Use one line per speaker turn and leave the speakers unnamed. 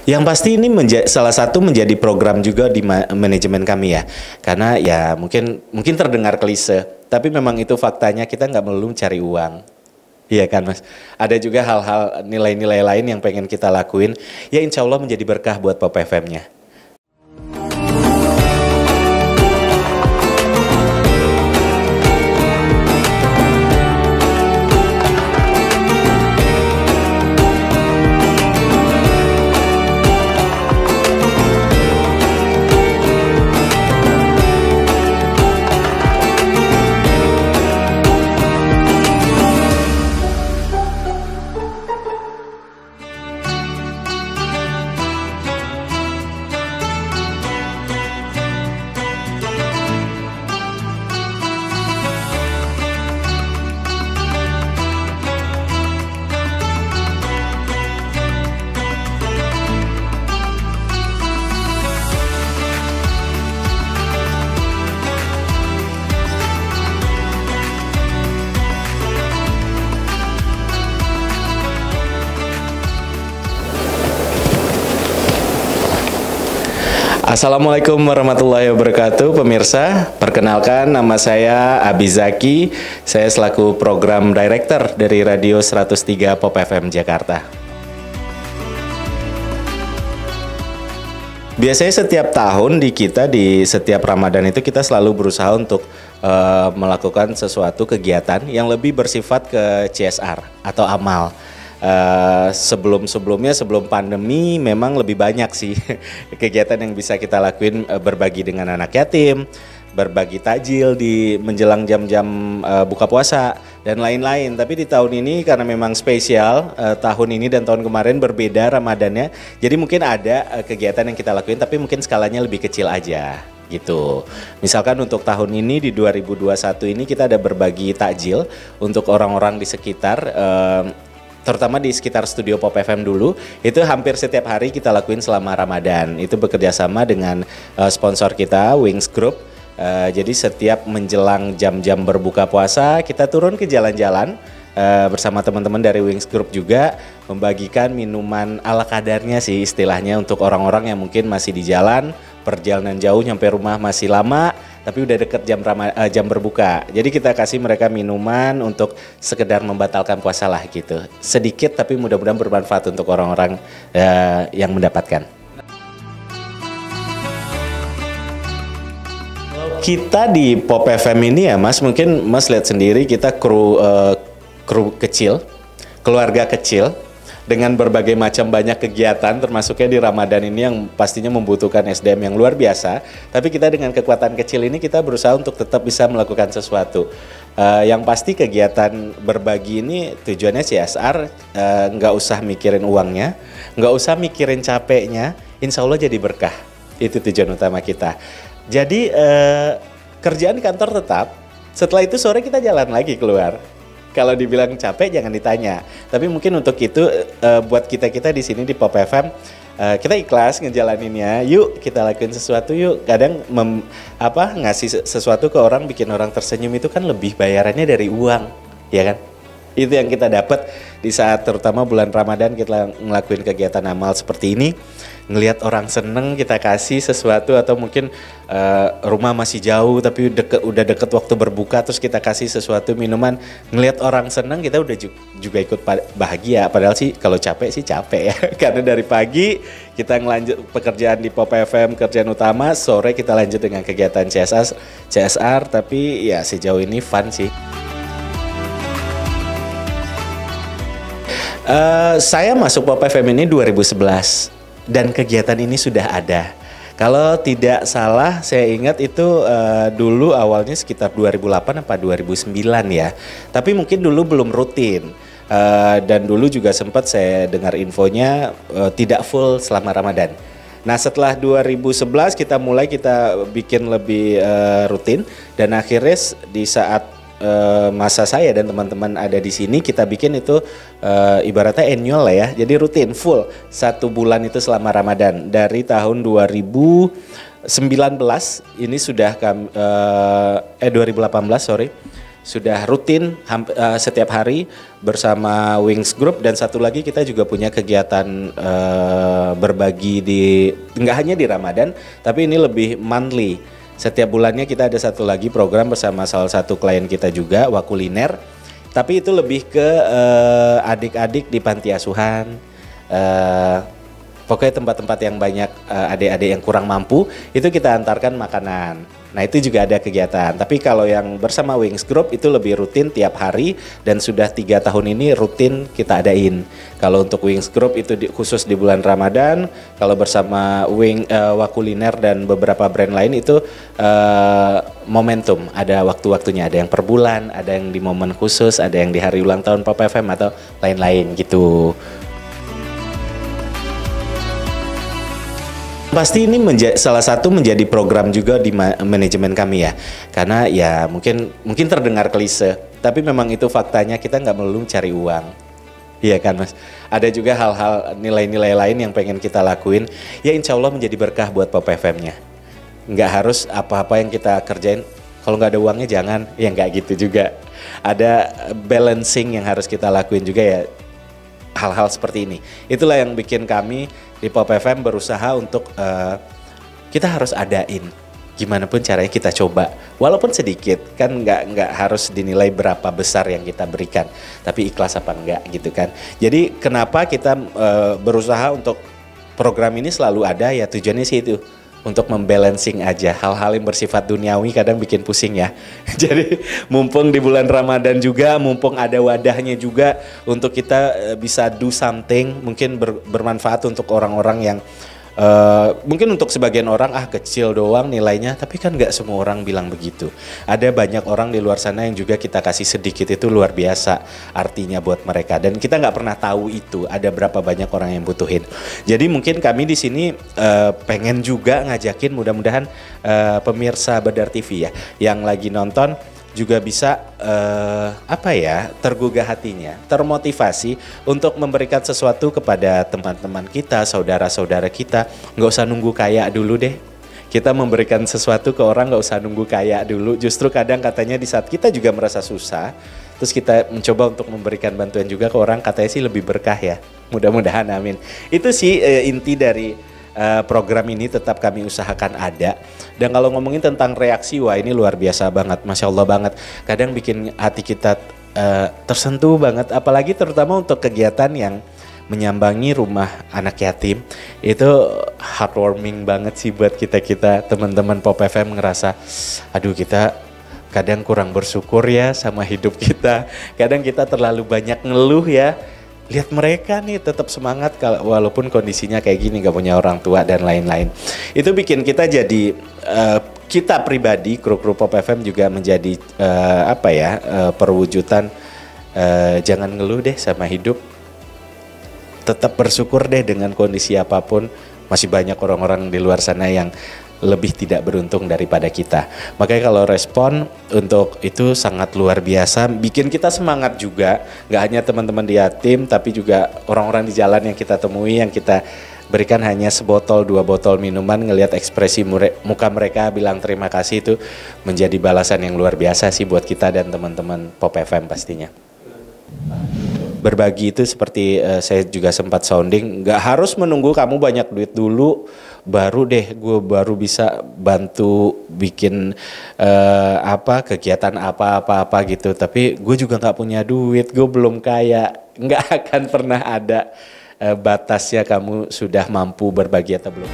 Yang pasti ini salah satu menjadi program juga di manajemen kami ya. Karena ya mungkin terdengar klise, tapi memang itu faktanya, kita nggak melulu cari uang. Iya kan Mas? Ada juga hal-hal nilai-nilai lain yang pengen kita lakuin, ya insya Allah menjadi berkah buat Pop FM-nya. Assalamualaikum warahmatullahi wabarakatuh, pemirsa. Perkenalkan, nama saya Abi Zaki. Saya selaku program director dari Radio 103 Pop FM Jakarta. Biasanya setiap tahun di setiap Ramadan itu kita selalu berusaha untuk melakukan sesuatu kegiatan yang lebih bersifat ke CSR atau amal. Sebelum pandemi memang lebih banyak sih kegiatan yang bisa kita lakuin, berbagi dengan anak yatim, berbagi takjil di menjelang jam-jam buka puasa dan lain-lain. Tapi di tahun ini karena memang spesial, tahun ini dan tahun kemarin berbeda Ramadannya, jadi mungkin ada kegiatan yang kita lakuin tapi mungkin skalanya lebih kecil aja gitu. Misalkan untuk tahun ini di 2021 ini kita ada berbagi takjil untuk orang-orang di sekitar, terutama di sekitar studio Pop FM dulu. Itu hampir setiap hari kita lakuin selama Ramadan. Itu bekerja sama dengan sponsor kita, Wings Group. Jadi setiap menjelang jam-jam berbuka puasa kita turun ke jalan-jalan bersama teman-teman dari Wings Group juga, membagikan minuman ala kadarnya sih istilahnya untuk orang-orang yang mungkin masih di jalan, perjalanan jauh nyampe rumah masih lama, tapi udah deket jam berbuka. Jadi kita kasih mereka minuman untuk sekedar membatalkan puasa lah gitu. Sedikit tapi mudah-mudahan bermanfaat untuk orang-orang yang mendapatkan. Kita di Pop FM ini ya Mas, mungkin Mas lihat sendiri kita kru kecil, keluarga kecil, dengan berbagai macam banyak kegiatan, termasuknya di Ramadan ini yang pastinya membutuhkan SDM yang luar biasa. Tapi kita dengan kekuatan kecil ini kita berusaha untuk tetap bisa melakukan sesuatu. Yang pasti kegiatan berbagi ini tujuannya CSR, nggak usah mikirin uangnya, nggak usah mikirin capeknya, insya Allah jadi berkah. Itu tujuan utama kita. Jadi kerjaan di kantor tetap, setelah itu sore kita jalan lagi keluar. Kalau dibilang capek jangan ditanya. Tapi mungkin untuk itu buat kita di sini di Pop FM, kita ikhlas ngejalaninnya. Yuk kita lakuin sesuatu yuk. Kadang ngasih sesuatu ke orang, bikin orang tersenyum itu kan lebih bayarannya dari uang, ya kan? Itu yang kita dapat di saat terutama bulan Ramadan kita ngelakuin kegiatan amal seperti ini. Ngelihat orang seneng kita kasih sesuatu, atau mungkin rumah masih jauh tapi udah deket waktu berbuka terus kita kasih sesuatu minuman, ngelihat orang seneng kita udah juga ikut bahagia. Padahal sih kalau capek sih capek ya karena dari pagi kita ngelanjut pekerjaan di Pop FM, kerjaan utama, sore kita lanjut dengan kegiatan CSR, tapi ya sejauh ini fun sih. Saya masuk Pop FM ini 2011 dan kegiatan ini sudah ada. Kalau tidak salah saya ingat itu dulu awalnya sekitar 2008 apa 2009 ya. Tapi mungkin dulu belum rutin. Dan dulu juga sempat saya dengar infonya tidak full selama Ramadan. Nah setelah 2011 kita bikin lebih rutin, dan akhirnya di saat masa saya dan teman-teman ada di sini kita bikin itu ibaratnya annual lah ya, jadi rutin full 1 bulan itu selama Ramadan. Dari tahun 2019 ini sudah 2018 sorry, sudah rutin setiap hari bersama Wings Group, dan satu lagi kita juga punya kegiatan berbagi nggak hanya di Ramadan, tapi ini lebih monthly. Setiap bulannya kita ada satu lagi program bersama salah satu klien kita juga, Wakuliner. Tapi itu lebih ke adik-adik di panti asuhan, pokoknya tempat-tempat yang banyak adik-adik yang kurang mampu, itu kita antarkan makanan. Nah itu juga ada kegiatan. Tapi kalau yang bersama Wings Group itu lebih rutin tiap hari, dan sudah 3 tahun ini rutin kita adain. Kalau untuk Wings Group itu khusus di bulan Ramadan. Kalau bersama Wakuliner dan beberapa brand lain itu momentum, ada waktu-waktunya, ada yang per bulan, ada yang di momen khusus, ada yang di hari ulang tahun Pop FM atau lain-lain gitu. Pasti ini salah satu menjadi program juga di manajemen kami ya, karena ya mungkin terdengar klise, tapi memang itu faktanya, kita nggak melulu cari uang, iya kan Mas? Ada juga hal-hal nilai-nilai lain yang pengen kita lakuin, ya insya Allah menjadi berkah buat Pop FM-nya. Nggak harus apa-apa yang kita kerjain, kalau nggak ada uangnya jangan, ya nggak gitu juga. Ada balancing yang harus kita lakuin juga ya, hal-hal seperti ini. Itulah yang bikin kami di Pop FM berusaha untuk kita harus adain, gimana pun caranya kita coba, walaupun sedikit, kan nggak harus dinilai berapa besar yang kita berikan, tapi ikhlas apa enggak gitu kan. Jadi kenapa kita berusaha untuk program ini selalu ada, ya tujuannya sih itu, untuk membalancing aja hal-hal yang bersifat duniawi, kadang bikin pusing ya. Jadi mumpung di bulan Ramadan juga, mumpung ada wadahnya juga untuk kita bisa do something, mungkin bermanfaat untuk orang-orang yang mungkin untuk sebagian orang kecil doang nilainya, tapi kan nggak semua orang bilang begitu. Ada banyak orang di luar sana yang juga kita kasih sedikit itu luar biasa artinya buat mereka, dan kita nggak pernah tahu itu ada berapa banyak orang yang butuhin. Jadi mungkin kami di sini pengen juga ngajakin, mudah-mudahan pemirsa Bedar TV ya yang lagi nonton juga bisa tergugah hatinya, termotivasi untuk memberikan sesuatu kepada teman-teman kita, saudara-saudara kita. Nggak usah nunggu kaya dulu deh. Kita memberikan sesuatu ke orang nggak usah nunggu kaya dulu. Justru kadang katanya di saat kita juga merasa susah, terus kita mencoba untuk memberikan bantuan juga ke orang, katanya sih lebih berkah ya. Mudah-mudahan, amin. Itu sih inti dari program ini, tetap kami usahakan ada. Dan kalau ngomongin tentang reaksi, wah ini luar biasa banget, Masya Allah banget. Kadang bikin hati kita tersentuh banget, apalagi terutama untuk kegiatan yang menyambangi rumah anak yatim. Itu heartwarming banget sih buat kita teman-teman Pop FM, ngerasa aduh kita kadang kurang bersyukur ya sama hidup kita. Kadang kita terlalu banyak ngeluh ya. Lihat mereka nih tetap semangat walaupun kondisinya kayak gini, gak punya orang tua dan lain-lain. Itu bikin kita jadi kita pribadi, kru-kru Pop FM juga menjadi perwujudan jangan ngeluh deh sama hidup. Tetap bersyukur deh dengan kondisi apapun. Masih banyak orang-orang di luar sana yang lebih tidak beruntung daripada kita. Makanya kalau respon untuk itu sangat luar biasa, bikin kita semangat juga. Gak hanya teman-teman di yatim, tapi juga orang-orang di jalan yang kita temui, yang kita berikan hanya sebotol 2 botol minuman, ngelihat ekspresi muka mereka bilang terima kasih, itu menjadi balasan yang luar biasa sih buat kita dan teman-teman Pop FM pastinya. Berbagi itu seperti saya juga sempat sounding, gak harus menunggu kamu banyak duit dulu baru deh gue baru bisa bantu bikin kegiatan apa gitu. Tapi gue juga gak punya duit, gue belum kaya. Gak akan pernah ada batasnya kamu sudah mampu berbagi atau belum.